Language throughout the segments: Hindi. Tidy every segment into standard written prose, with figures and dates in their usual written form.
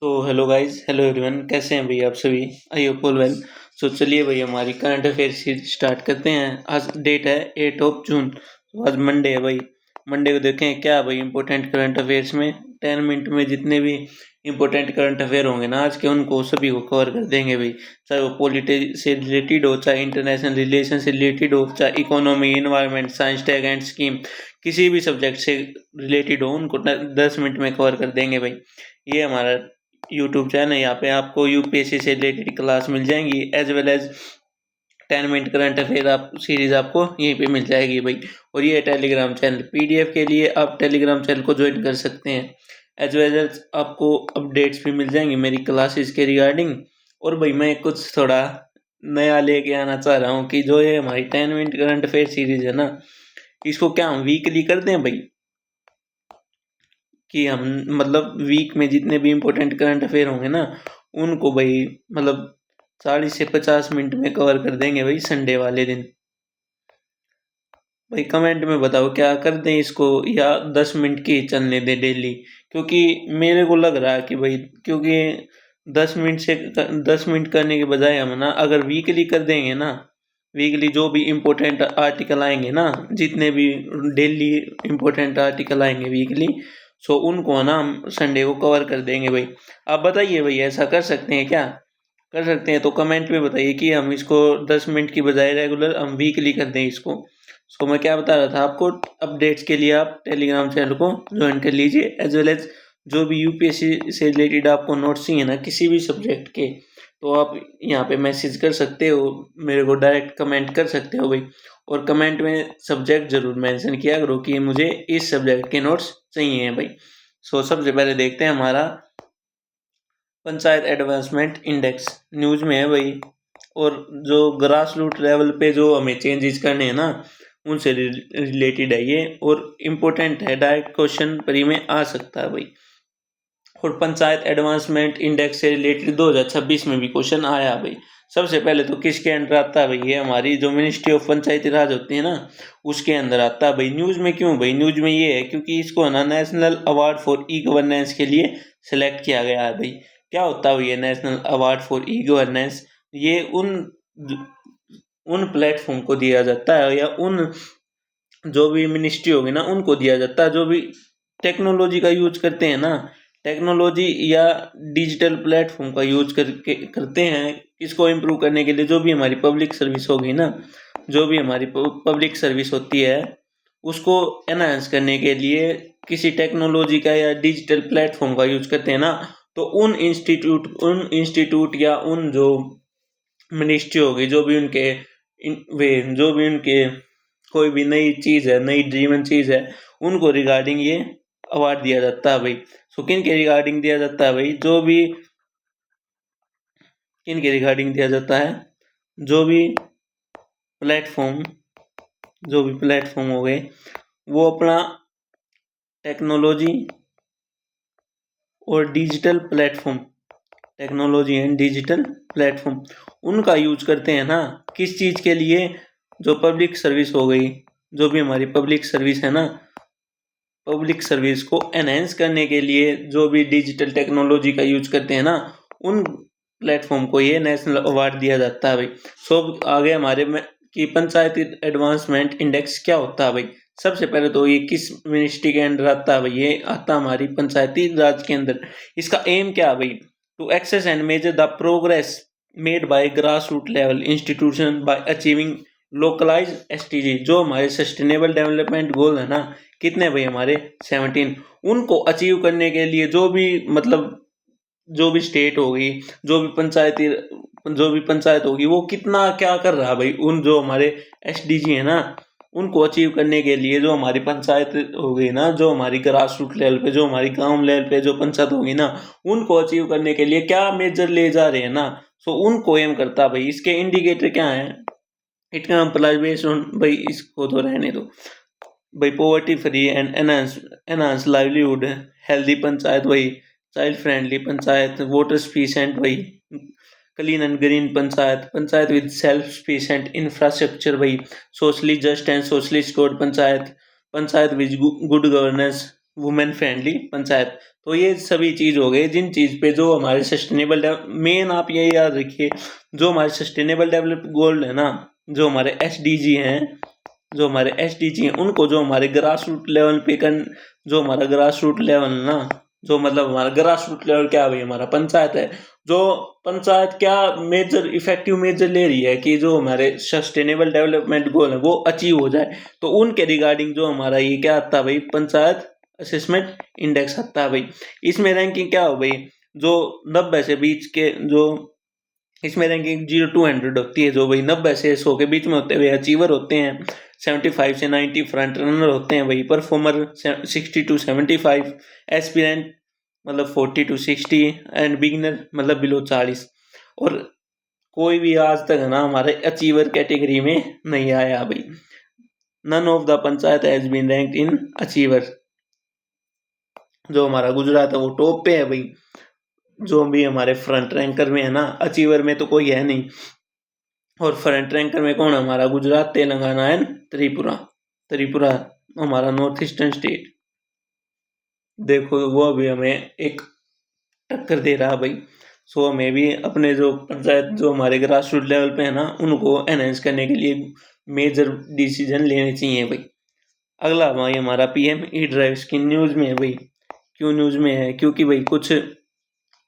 तो हेलो गाइस, हेलो एवरीवन, कैसे हैं भाई आप सभी? I hope all well. So चलिए भाई हमारी करंट अफेयर सीरीज स्टार्ट करते हैं। आज डेट है 8 जून। तो आज मंडे है भाई। मंडे को देखें क्या भाई इंपॉर्टेंट करंट अफेयर्स में 10 मिनट में जितने भी इंपॉर्टेंट करंट अफेयर होंगे ना आज के, उनको सभी को कवर कर देंगे भाई। चाहे वो पॉलिटिक्स से रिलेटेड हो, चाहे इंटरनेशनल रिलेशन से रिलेटेड हो, चाहे economy, environment, science, tech and scheme, किसी भी सब्जेक्ट से रिलेटेड हो उनको 10 मिनट में कवर कर देंगे भाई। ये हमारा यूट्यूब चैनल है। यहाँ पे आपको यूपीएससी से रिलेटेड क्लास मिल जाएंगी, as well as 10 minute current affair आप सीरीज आपको यहीं पे मिल जाएगी भाई। और ये टेलीग्राम चैनल, पीडीएफ के लिए आप टेलीग्राम चैनल को ज्वाइन कर सकते हैं। एज वेल एज आपको अपडेट्स भी मिल जाएंगी मेरी क्लासेस के रिगार्डिंग। और भाई मैं कुछ थोड़ा नया लेके आना चाह रहा हूँ कि जो ये हमारी 10 मिनट करंट अफेयर सीरीज है ना, इसको क्या हम वीकली कर दें भाई। कि हम मतलब वीक में जितने भी इम्पोर्टेंट करंट अफेयर होंगे ना, उनको भाई मतलब 40 से 50 मिनट में कवर कर देंगे भाई संडे वाले दिन। भाई कमेंट में बताओ क्या कर दें इसको, या 10 मिनट की चलने दें डेली। क्योंकि मेरे को लग रहा है कि भाई, क्योंकि 10 मिनट करने के बजाय हम ना अगर वीकली कर देंगे ना, वीकली जो भी इम्पोर्टेंट आर्टिकल आएंगे ना, जितने भी डेली इम्पोर्टेंट आर्टिकल आएंगे वीकली, सो उनको ना हम संडे को कवर कर देंगे भाई। आप बताइए भाई, ऐसा कर सकते हैं क्या? कर सकते हैं तो कमेंट में बताइए कि हम इसको 10 मिनट की बजाय रेगुलर हम वीकली कर दें इसको। सो मैं क्या बता रहा था आपको, अपडेट्स के लिए आप टेलीग्राम चैनल को ज्वाइन कर लीजिए। एज वेल एज जो भी यूपीएससी से रिलेटेड आपको नोट्स चाहिए ना किसी भी सब्जेक्ट के, तो आप यहाँ पे मैसेज कर सकते हो, मेरे को डायरेक्ट कमेंट कर सकते हो भाई। और कमेंट में सब्जेक्ट जरूर मेंशन किया करो कि मुझे इस सब्जेक्ट के नोट्स चाहिए भाई। सो सबसे पहले देखते हैं हमारा पंचायत एडवांसमेंट इंडेक्स न्यूज में है भाई। और जो ग्रास रूट लेवल पे जो हमें चेंजेस करने हैं ना, उनसे रिलेटेड है ये, और इम्पोर्टेंट है, डायरेक्ट क्वेश्चन परी में आ सकता है भाई। और पंचायत एडवांसमेंट इंडेक्स से रिलेटेड 2026 में भी क्वेश्चन आया भाई। सबसे पहले तो किसके अंडर आता है भाई? ये हमारी जो मिनिस्ट्री ऑफ पंचायती राज होती है ना, उसके अंदर आता है भाई। न्यूज में क्यों भाई? न्यूज में ये है क्योंकि इसको है ना national award for e governance के लिए सिलेक्ट किया गया है भाई। क्या होता है ये national award for e governance? ये उन उन प्लेटफॉर्म को दिया जाता है, या उन जो भी मिनिस्ट्री होगी ना उनको दिया जाता है जो भी टेक्नोलॉजी का यूज करते हैं ना, टेक्नोलॉजी या डिजिटल प्लेटफॉर्म का यूज करके करते हैं इसको इम्प्रूव करने के लिए। जो भी हमारी पब्लिक सर्विस होगी ना, जो भी हमारी पब्लिक सर्विस होती है, उसको एनहांस करने के लिए किसी टेक्नोलॉजी का या डिजिटल प्लेटफॉर्म का यूज करते हैं ना, तो उन इंस्टीट्यूट या उन जो मिनिस्ट्री होगी, जो भी उनके वे जो भी उनके कोई भी नई चीज़ है, नई ड्रीमन चीज़ है, उनको रिगार्डिंग ये अवार्ड दिया जाता है भाई। सो किन के रिगार्डिंग दिया जाता है भाई? किन के रिगार्डिंग दिया जाता है? जो भी प्लेटफॉर्म जो भी प्लेटफॉर्म हो गए, वो अपना टेक्नोलॉजी और digital platform, technology and digital platform, उनका यूज करते हैं ना। किस चीज़ के लिए? जो पब्लिक सर्विस हो गई, जो भी हमारी पब्लिक सर्विस है ना, पब्लिक सर्विस को एनहेंस करने के लिए जो भी डिजिटल टेक्नोलॉजी का यूज करते हैं ना, उन प्लेटफॉर्म को ये नेशनल अवार्ड दिया जाता है भाई। सो आगे हमारे में कि पंचायती एडवांसमेंट इंडेक्स क्या होता है भाई। सबसे पहले तो ये किस मिनिस्ट्री के अंडर आता है भाई? ये आता है हमारी पंचायती राज के अंदर। इसका एम क्या है भाई? To access and measure the progress made by grass root level institution by achieving localize SDG. जो हमारे सस्टेनेबल डेवलपमेंट गोल है ना, कितने भाई हमारे 17, उनको अचीव करने के लिए जो भी मतलब जो भी स्टेट होगी, जो भी पंचायत होगी, वो कितना क्या कर रहा है भाई उन जो हमारे एसडीजी है ना, उनको अचीव करने के लिए। जो हमारी पंचायत होगी ना, जो हमारी ग्रास रूट लेवल पे, जो हमारी गांव लेवल पे जो पंचायत होगी ना, उनको अचीव करने के लिए क्या मेजर ले जा रहे हैं ना, सो उनको एम करता है भाई। इसके इंडिकेटर क्या है? It can apply based on भाई, इसको तो रहने दो भाई। Poverty free and enhance livelihood, healthy panchayat भाई, child friendly panchayat, water sufficient भाई, clean and green panchayat, panchayat with self sufficient infrastructure भाई, socially just and socially stored panchayat, panchayat with good governance, women friendly panchayat. तो ये सभी चीज़ हो गए जिन चीज़ पे जो हमारे सस्टेनेबल मेन आप ये याद रखिए, जो हमारे सस्टेनेबल डेवलप गोल है ना, जो हमारे एसडीजी हैं, जो हमारे एसडीजी हैं उनको जो हमारे ग्रास रूट लेवल पे जो हमारा ग्रास रूट लेवल ना, जो मतलब हमारा ग्रास रूट लेवल क्या भाई हमारा पंचायत है, जो पंचायत क्या मेजर इफेक्टिव मेजर ले रही है कि जो हमारे सस्टेनेबल डेवलपमेंट गोल है वो अचीव हो जाए। तो उनके रिगार्डिंग जो हमारा ये क्या आता है भाई, पंचायत असेसमेंट इंडेक्स आता है भाई। इसमें रैंकिंग क्या हो भाई, जो 90 से बीच के जो इसमें रैंकिंग 0 to 100 होती है, जो भाई 90 से 100 के बीच में होते हैं वे अचीवर होते हैं, 75 से 90 फ्रंट रनर होते हैं भाई, परफॉर्मर 60 to 75, एस्पिरेंट मतलब 40 to 60 एंड बिगिनर मतलब बिलो 40। और कोई भी आज तक है ना हमारे अचीवर कैटेगरी में नहीं आया भाई। None of the panchayat has been ranked in achiever. जो हमारा गुजरात है वो टॉप पे है भाई, जो भी हमारे फ्रंट रैंकर में है ना, अचीवर में तो कोई है नहीं। और फ्रंट रैंकर में कौन है हमारा, गुजरात, तेलंगाना एंड त्रिपुरा। त्रिपुरा हमारा नॉर्थ ईस्टर्न स्टेट, देखो वो अभी हमें एक टक्कर दे रहा भाई। सो हमें भी अपने जो पंचायत जो हमारे ग्रास रूट लेवल पे है ना उनको एनहेंस करने के लिए मेजर डिसीजन लेने चाहिए भाई। अगला भाई हमारा PM E drive scheme news में है भाई। क्यों न्यूज़ में है, क्योंकि भाई कुछ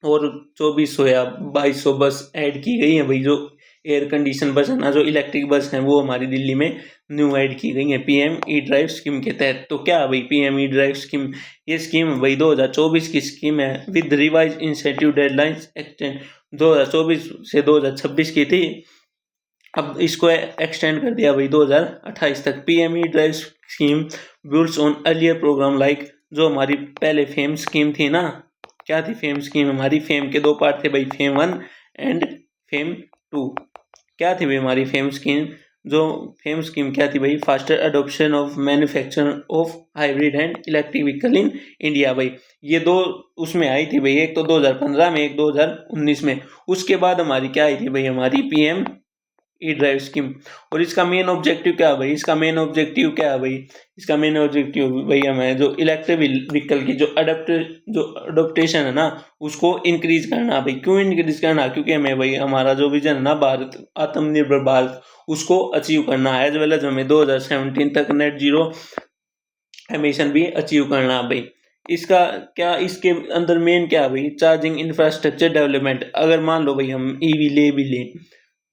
और 2400 या 2200 बस ऐड की गई है भाई, जो एयर कंडीशन बस है ना, जो इलेक्ट्रिक बस हैं वो हमारी दिल्ली में न्यू ऐड की गई है पीएम ई ड्राइव स्कीम के तहत। तो क्या भाई पीएम ई ड्राइव स्कीम, ये स्कीम भाई 2024 की स्कीम है with revise incentive deadlines extend. 2024 से 2026 की थी, अब इसको एक्सटेंड कर दिया भाई 2028 तक। PM E drive scheme builds on earlier program like, जो हमारी पहले फेम स्कीम थी ना, क्या थी फेम स्कीम हमारी, फेम के 2 पार्ट थे भाई, फेम 1 एंड फेम 2। क्या थी भाई हमारी फेम स्कीम, जो फेम स्कीम क्या थी भाई, faster adoption of manufacture of hybrid and electric vehicle in India भाई। ये 2 उसमें आई थी भाई, एक तो 2015 में, एक 2019 में। उसके बाद हमारी क्या आई थी भाई, हमारी पीएम ई ड्राइव स्कीम। और इसका मेन ऑब्जेक्टिव क्या है भाई, इसका मेन ऑब्जेक्टिव क्या है भाई, इसका मेन ऑब्जेक्टिव भाई हमें जो इलेक्ट्रिक व्हीकल की जो अडोप्टेशन है ना उसको इंक्रीज करना भाई। क्यों इंक्रीज करना, क्योंकि हमें भाई हमारा जो विजन है ना भारत आत्मनिर्भर भारत उसको अचीव करना है, एज वेल एज हमें 2017 तक नेट जीरो एमिशन भी अचीव करना है भाई। इसका क्या, इसके अंदर मेन क्या है भाई, चार्जिंग इंफ्रास्ट्रक्चर डेवलपमेंट। अगर मान लो भाई हम ईवी ले भी लें,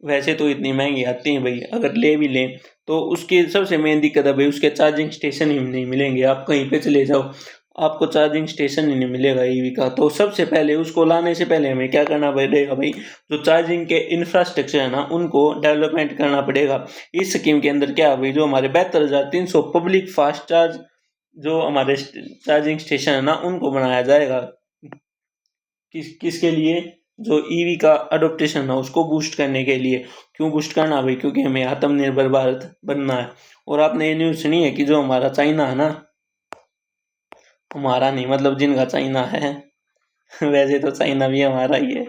वैसे तो इतनी महंगी आती हैं भाई, अगर ले भी लें तो उसकी सबसे मेन दिक्कत है भाई उसके चार्जिंग स्टेशन ही नहीं मिलेंगे। आप कहीं पे चले जाओ आपको चार्जिंग स्टेशन ही नहीं मिलेगा ईवी का। तो सबसे पहले उसको लाने से पहले हमें क्या करना पड़ेगा भाई, जो चार्जिंग के इंफ्रास्ट्रक्चर है ना उनको डेवलपमेंट करना पड़ेगा। इस स्कीम के अंदर क्या है भाई, जो हमारे 72,300 पब्लिक फास्ट चार्ज जो हमारे चार्जिंग स्टेशन है ना उनको बनाया जाएगा। किसके लिए, जो ईवी का अडोप्टेशन है उसको बूस्ट करने के लिए। क्यों बूस्ट करना भाई, क्योंकि हमें आत्मनिर्भर भारत बनना है। और आपने ये न्यूज़ सुनी है कि जो हमारा चाइना है ना, हमारा नहीं मतलब जिनका चाइना है वैसे तो चाइना भी हमारा ही है,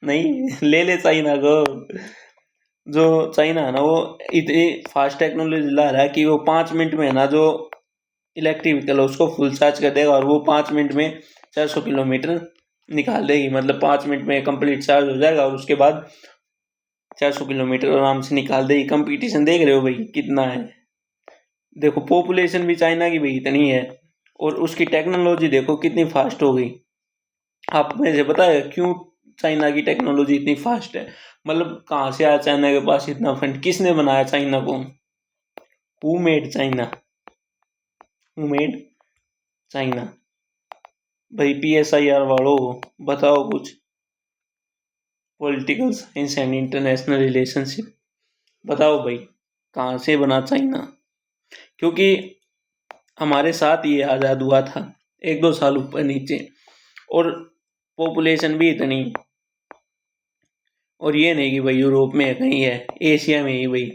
नहीं ले ले चाइना को। जो चाइना है ना वो इतनी फास्ट टेक्नोलॉजी ला रहा है कि वो 5 मिनट में ना जो इलेक्ट्रिक व्हीकल है उसको फुल चार्ज कर देगा, और वो 5 मिनट में 400 किलोमीटर निकाल देगी। मतलब 5 मिनट में कंप्लीट चार्ज हो जाएगा और उसके बाद 400 किलोमीटर आराम से निकाल देगी। कंपटीशन देख रहे हो भाई कितना है, देखो पॉपुलेशन भी चाइना की भाई इतनी है और उसकी टेक्नोलॉजी देखो कितनी फास्ट हो गई। आप मुझे पता है क्यों चाइना की टेक्नोलॉजी इतनी फास्ट है, मतलब कहाँ से आया चाइना के पास इतना फंड, किसने बनाया चाइना को, who made China, who made China भाई। PSIR वालों बताओ कुछ, political science and international relationship, बताओ भाई कहाँ से बना चाइना। क्योंकि हमारे साथ ये आज़ाद हुआ था 1-2 साल ऊपर नीचे, और पॉपुलेशन भी इतनी, और ये नहीं कि भाई यूरोप में कहीं है, एशिया में ही भाई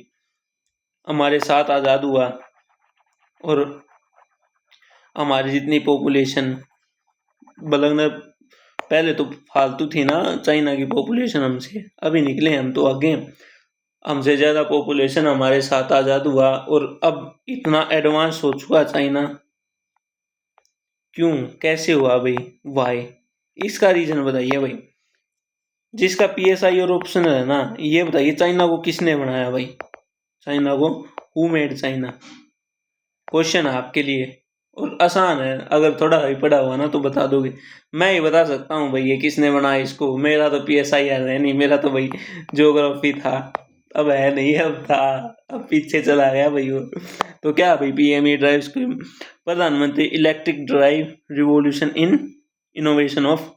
हमारे साथ आज़ाद हुआ। और हमारी जितनी पॉपुलेशन बलगना, पहले तो फालतू थी ना चाइना की पॉपुलेशन हमसे, अभी निकले हम तो आगे, हमसे ज़्यादा पॉपुलेशन हमारे साथ आज़ाद हुआ और अब इतना एडवांस हो चुका चाइना। क्यों, कैसे हुआ भाई, वाई, इसका रीजन बताइए भाई। जिसका PSI और ऑप्शनल है ना, ये बताइए चाइना को किसने बनाया भाई, चाइना को, हु मेड चाइना। क्वेश्चन है आपके लिए और आसान है, अगर थोड़ा भी पढ़ा हुआ ना तो बता दोगे। मैं ही बता सकता हूँ भाई ये किसने बनाया इसको, मेरा तो PSI है नहीं, मेरा तो भाई ज्योग्राफी था, अब है नहीं, अब था, अब पीछे चला गया भाई वो। तो क्या भाई, PME ड्राइव स्कीम, प्रधानमंत्री electric drive revolution in innovation of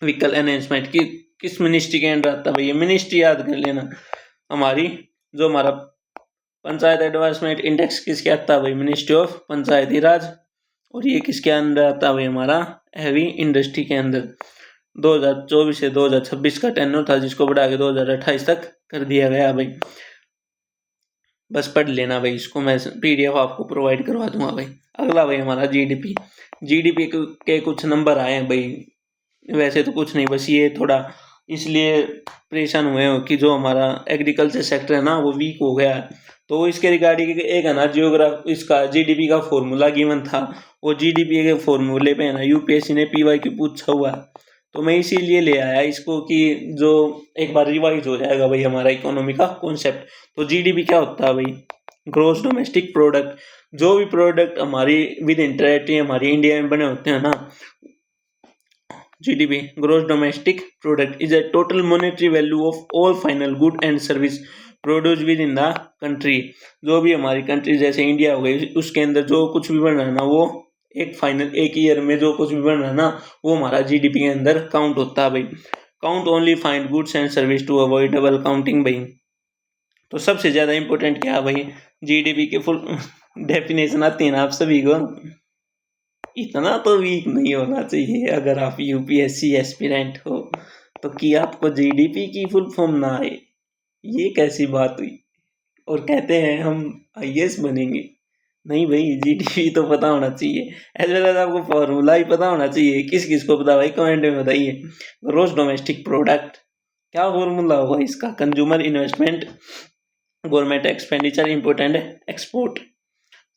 vehicle enhancement की किस मिनिस्ट्री के अंडर आता है भाई, ये मिनिस्ट्री याद कर लेना हमारी। जो हमारा पंचायत एडवांसमेंट इंडेक्स किसके आता है भाई, मिनिस्ट्री ऑफ पंचायती राज। और ये किसके अंदर आता है भाई, हमारा हैवी इंडस्ट्री के अंदर। 2024 से 2026 का टेन्योर था, जिसको बढ़ा के 2028 तक कर दिया गया भाई। बस पढ़ लेना भाई इसको, मैं PDF आपको प्रोवाइड करवा दूंगा भाई। अगला भाई हमारा GDP के कुछ नंबर आए हैं भाई, वैसे तो कुछ नहीं, बस ये थोड़ा इसलिए परेशान हुए हो कि जो हमारा एग्रीकल्चर सेक्टर है ना वो वीक हो गया है। तो इसके रिगार्डिंग एक है ना इसका GDP का फॉर्मूला गिवन था, वो GDP के फॉर्मूले पे है ना UPSC ने PYQ पूछा हुआ है। तो मैं इसीलिए ले आया इसको कि जो एक बार रिवाइज हो जाएगा भाई हमारा इकोनॉमी का कॉन्सेप्ट। तो GDP क्या होता है भाई, ग्रॉस डोमेस्टिक प्रोडक्ट। जो भी प्रोडक्ट हमारी विद इन टेरिटरी हमारी इंडिया में बने होते हैं ना, GDP, gross domestic product, is a total monetary value of all final good and service produced within the country। जो भी हमारी कंट्री जैसे इंडिया हो गई, उसके अंदर जो कुछ भी बन रहा है ना, वो एक ईयर में जो कुछ भी बन रहा है ना, वो हमारा GDP के अंदर काउंट होता है भाई। Count only final goods and service to avoid double counting भाई। तो सबसे ज्यादा इंपॉर्टेंट क्या है भाई, GDP के फुल डेफिनेशन आती है ना आप सभी को। इतना तो वीक नहीं होना चाहिए अगर आप UPSC एस्पिरेंट हो, तो कि आपको GDP की फुल फॉर्म ना आए, ये कैसी बात हुई। और कहते हैं हम IAS बनेंगे, नहीं भाई, GDP तो पता होना चाहिए। एज वेल एज आपको फॉर्मूला ही पता होना चाहिए। किस किस को पता भाई, कमेंट में बताइए। ग्रॉस डोमेस्टिक प्रोडक्ट, क्या फॉर्मूला होगा इसका, consumer investment, government expenditure, important export.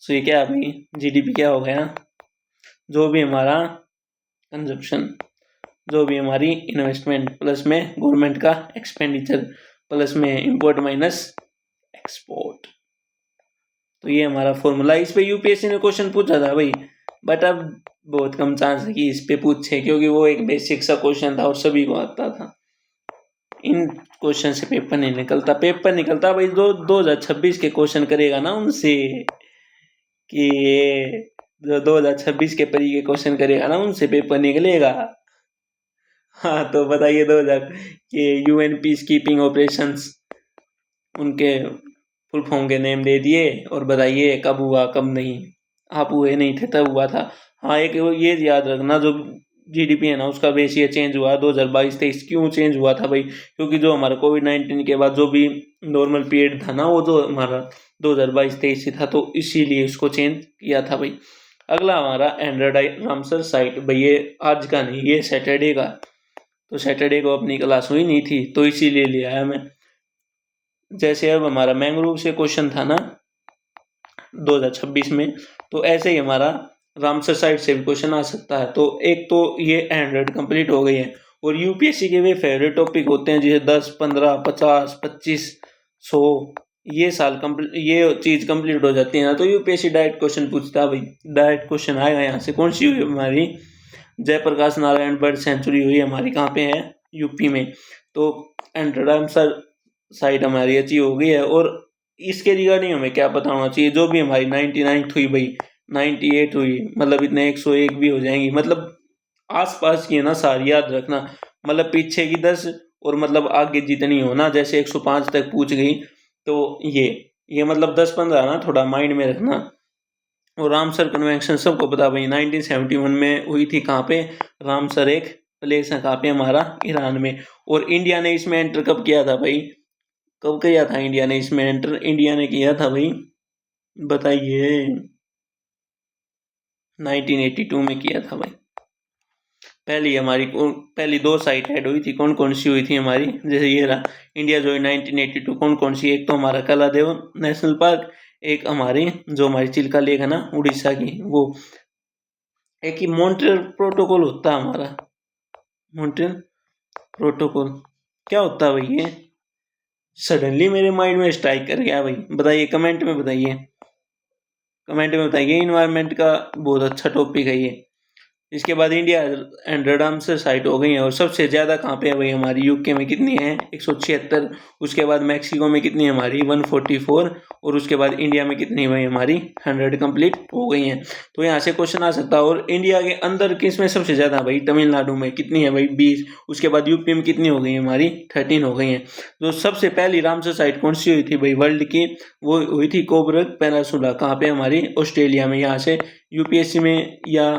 So ये क्या भाई, GDP क्या हो गया, जो भी हमारा कंजप्शन, जो भी हमारी इन्वेस्टमेंट प्लस में गवर्नमेंट का एक्सपेंडिचर प्लस में इंपोर्ट माइनस एक्सपोर्ट। तो ये हमारा फॉर्मूला। इस पे UPSC ने क्वेश्चन पूछा था भाई, बट अब बहुत कम चांस है कि इस पे पूछे, क्योंकि वो एक बेसिक सा क्वेश्चन था और सभी को आता था। इन क्वेश्चन से पेपर नहीं निकलता, पेपर निकलता भाई जो 2026 के क्वेश्चन करेगा ना उनसे, कि जो 2026 के परी के क्वेश्चन करेगा ना उनसे पेपर निकलेगा। हाँ तो बताइए 2000 के UN पीस कीपिंग ऑपरेशंस, उनके फुल फॉर्म के नेम दे दिए और बताइए कब हुआ कब नहीं। आप हुए नहीं थे तब हुआ था। हाँ एक ये याद रखना, जो GDP है ना उसका बेस ये चेंज हुआ 2022-23। क्यों चेंज हुआ था भाई, क्योंकि जो हमारा कोविड-19 के बाद जो भी नॉर्मल पीरियड था ना, वो जो हमारा 2022-23 से था, तो इसीलिए उसको चेंज किया था भाई। अगला हमारा एंड्रोइड रामसर साइट भाई, ये आज का नहीं, ये सैटरडे का। तो सैटरडे को अपनी क्लास हुई नहीं थी, तो इसीलिए ले आया मैं। जैसे अब हमारा मैंग्रोव से क्वेश्चन था ना 2026 में, तो ऐसे ही हमारा रामसर साइट से भी क्वेश्चन आ सकता है। तो एक तो ये 100 कंप्लीट हो गई है, और UPSC के वे फेवरेट टॉपिक होते हैं जैसे 10, 15, 50, 25, 100, ये साल ये चीज कंप्लीट हो जाती है ना, तो UPSC डायरेक्ट क्वेश्चन पूछता है भाई। डायरेक्ट क्वेश्चन आएगा यहाँ से। कौन सी हुई हमारी जयप्रकाश नारायण बर्ड सेंचुरी हुई हमारी, कहाँ पे है, UP में। तो रामसर साइट हमारी अचीव हो गई है। और इसके रिगार्डिंग हमें क्या पता होना चाहिए, जो भी हमारी 99 हुई भाई, 98 हुई, मतलब इतने 101 भी हो जाएंगी, मतलब आसपास की है ना सारी याद रखना। मतलब पीछे की 10 और मतलब आगे जितनी हो ना, जैसे 105 तक पूछ गई, तो ये मतलब 10-15 ना थोड़ा माइंड में रखना। और रामसर कन्वेंशन सबको पता भाई 1971 में हुई थी। कहाँ पे, रामसर एक प्लेस है, कहाँ पे, हमारा ईरान में। और इंडिया ने इसमें एंटर कब किया था भाई, कब किया था इंडिया ने इसमें एंटर, इंडिया ने किया था भाई, बताइए, 1982 में किया था भाई। पहली 2 साइट ऐड हुई थी, कौन कौन सी हुई थी हमारी, जैसे ये रहा इंडिया जो 1982, कौन कौन सी, एक तो हमारा कलादेव नेशनल पार्क, एक हमारी जो हमारी चिल्का लेक है ना उड़ीसा की वो, एक ही मॉन्ट्रियल प्रोटोकॉल होता है हमारा, मॉन्ट्रियल प्रोटोकॉल क्या होता है भाई? ये सडनली मेरे माइंड में स्ट्राइक कर गया भाई, बताइए कमेंट में बताइए, कमेंट में बताइए। इन्वायरमेंट का बहुत अच्छा टॉपिक है ये। इसके बाद इंडिया 100 आंसर साइट हो गई है, और सबसे ज़्यादा कहाँ पे है भाई हमारी? यूके में कितनी है? 176। उसके बाद मैक्सिको में कितनी है हमारी? 144। और उसके बाद इंडिया में कितनी भाई हमारी? 100 कंप्लीट हो गई हैं। तो यहाँ से क्वेश्चन आ सकता है। और इंडिया के अंदर किस में सबसे ज़्यादा भाई? तमिलनाडु में कितनी है भाई? 20। उसके बाद यूपी में कितनी हो गई हमारी? 13 हो गई हैं। तो सबसे पहली रामसर साइट कौन सी हुई थी भाई वर्ल्ड की? वो हुई थी कोबरग पेनिनसुला। कहाँ पे हमारी? ऑस्ट्रेलिया में। यहाँ से यूपीएससी में या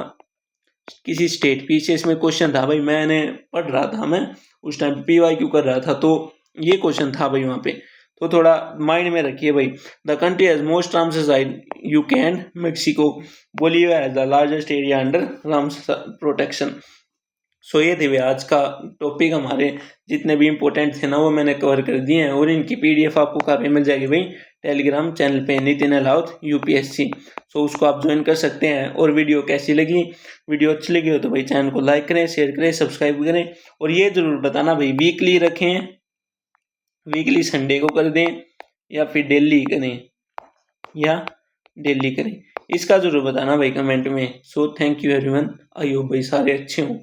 किसी स्टेट पीसीएस में क्वेश्चन था भाई, मैंने पढ़ रहा था, मैं उस टाइम पीवाईक्यू कर रहा था, तो ये क्वेश्चन था भाई वहाँ पे। तो थोड़ा माइंड में रखिए भाई। The country has most Ramsar site UK and Mexico. Bolivia has the largest area under Ramsar protection. So ये थे भाई आज का टॉपिक। हमारे जितने भी इंपॉर्टेंट थे ना वो मैंने कवर कर दिए हैं, और इनकी पीडीएफ आपको कहाँ पे मिल जाएगी भाई? टेलीग्राम चैनल पे, नितिन अलाउत यूपीएससी। सो उसको आप ज्वाइन कर सकते हैं। और वीडियो कैसी लगी? वीडियो अच्छी लगी हो तो भाई चैनल को लाइक करें, शेयर करें, सब्सक्राइब करें। और ये जरूर बताना भाई वीकली रखें, वीकली संडे को कर दें, या फिर डेली करें, या डेली करें, इसका जरूर बताना भाई कमेंट में। So thank you everyone. I hope भाई सारे अच्छे हों।